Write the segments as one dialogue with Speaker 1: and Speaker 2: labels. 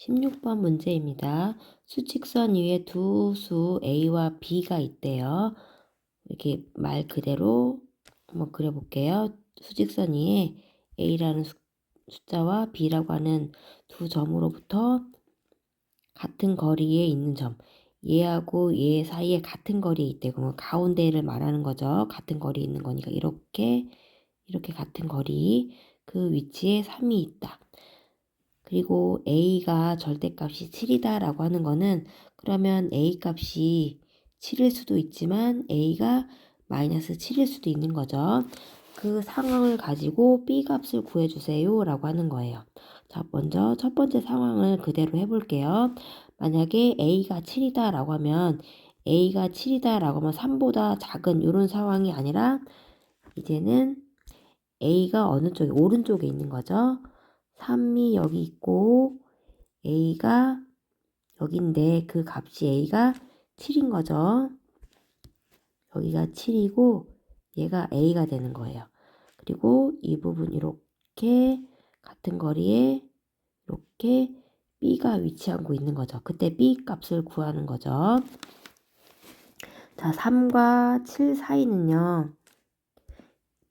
Speaker 1: 16번 문제입니다. 수직선 위에 두 수 A와 B가 있대요. 이렇게 말 그대로 한번 그려볼게요. 수직선 위에 A라는 숫자와 B라고 하는 두 점으로부터 같은 거리에 있는 점, 얘하고 얘 사이에 같은 거리에 있대. 그러면 가운데를 말하는 거죠. 같은 거리에 있는 거니까 이렇게 같은 거리, 그 위치에 3이 있다. 그리고 A가 절대값이 7이다 라고 하는 거는, 그러면 A 값이 7일 수도 있지만 A가 마이너스 7일 수도 있는 거죠. 그 상황을 가지고 B 값을 구해주세요 라고 하는 거예요. 자, 먼저 첫 번째 상황을 그대로 해볼게요. 만약에 A가 7이다 라고 하면 A가 7이다 라고 하면 3보다 작은 이런 상황이 아니라, 이제는 A가 어느 쪽에, 오른쪽에 있는 거죠. 3이 여기 있고 A가 여기인데 그 값이 A가 7인 거죠. 여기가 7이고 얘가 A가 되는 거예요. 그리고 이 부분 이렇게 같은 거리에 이렇게 B가 위치하고 있는 거죠. 그때 B 값을 구하는 거죠. 자, 3과 7 사이는요,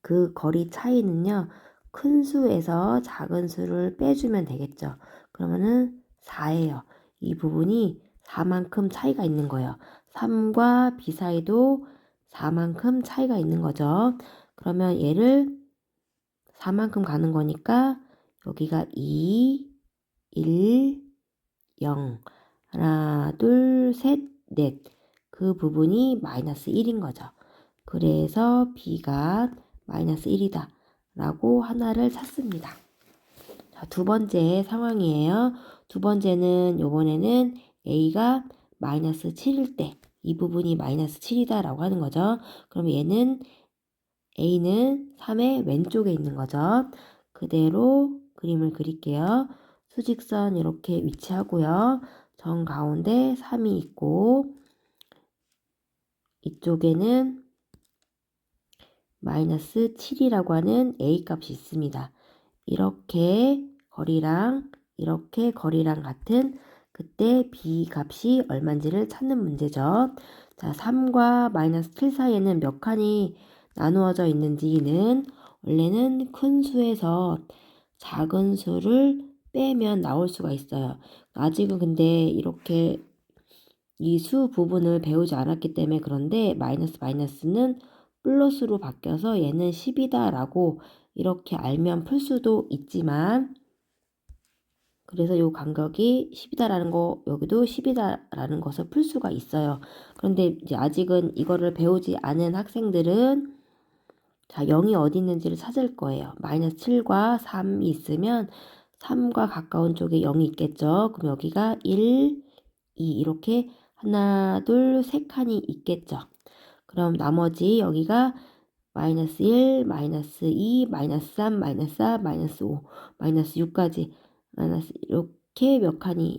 Speaker 1: 그 거리 차이는요, 큰 수에서 작은 수를 빼주면 되겠죠. 그러면은 4예요. 이 부분이 4만큼 차이가 있는 거예요. 3과 B 사이도 4만큼 차이가 있는 거죠. 그러면 얘를 4만큼 가는 거니까 여기가 2, 1, 0, 하나, 둘, 셋, 넷. 그 부분이 마이너스 1인 거죠. 그래서 B가 마이너스 1이다 라고 하나를 찾습니다. 자, 두 번째 상황이에요. 두 번째는 요번에는 A가 마이너스 7일 때 이 부분이 마이너스 7이다 라고 하는 거죠. 그럼 A는 3의 왼쪽에 있는 거죠. 그대로 그림을 그릴게요. 수직선 이렇게 위치하고요. 정 가운데 3이 있고 이쪽에는 마이너스 7이라고 하는 A 값이 있습니다. 이렇게 거리랑 같은 그때 B 값이 얼마인지를 찾는 문제죠. 자, 3과 마이너스 7 사이에는 몇 칸이 나누어져 있는지는 원래는 큰 수에서 작은 수를 빼면 나올 수가 있어요. 아직은 근데 이렇게 이 수 부분을 배우지 않았기 때문에 그런데 마이너스는 플러스로 바뀌어서 얘는 10이다 라고 이렇게 알면 풀 수도 있지만, 그래서 이 간격이 10이다라는 거, 여기도 10이다라는 것을 풀 수가 있어요. 그런데 이제 아직은 이거를 배우지 않은 학생들은 자, 0이 어디 있는지를 찾을 거예요. 마이너스 7과 3이 있으면 3과 가까운 쪽에 0이 있겠죠. 그럼 여기가 1, 2 이렇게 하나, 둘, 세 칸이 있겠죠. 그럼 나머지 여기가 마이너스 1, 마이너스 2, 마이너스 3, 마이너스 4, 마이너스 5, 마이너스 6까지 마이너스 이렇게 몇 칸이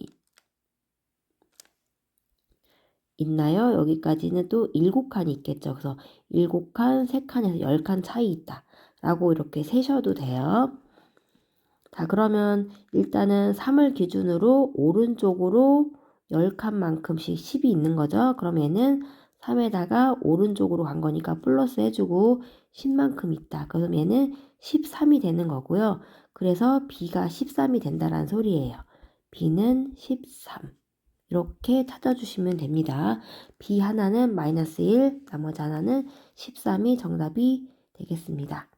Speaker 1: 있나요? 여기까지는 또 7칸이 있겠죠. 그래서 7칸, 3칸에서 10칸 차이 있다 라고 이렇게 세셔도 돼요. 자, 그러면 일단은 3을 기준으로 오른쪽으로 10칸만큼씩 10이 있는 거죠. 그럼 얘는 3에다가 오른쪽으로 간 거니까 플러스 해주고 10만큼 있다. 그럼 얘는 13이 되는 거고요. 그래서 B가 13이 된다는 소리예요. B는 13. 이렇게 찾아주시면 됩니다. B 하나는 마이너스 1, 나머지 하나는 13이 정답이 되겠습니다.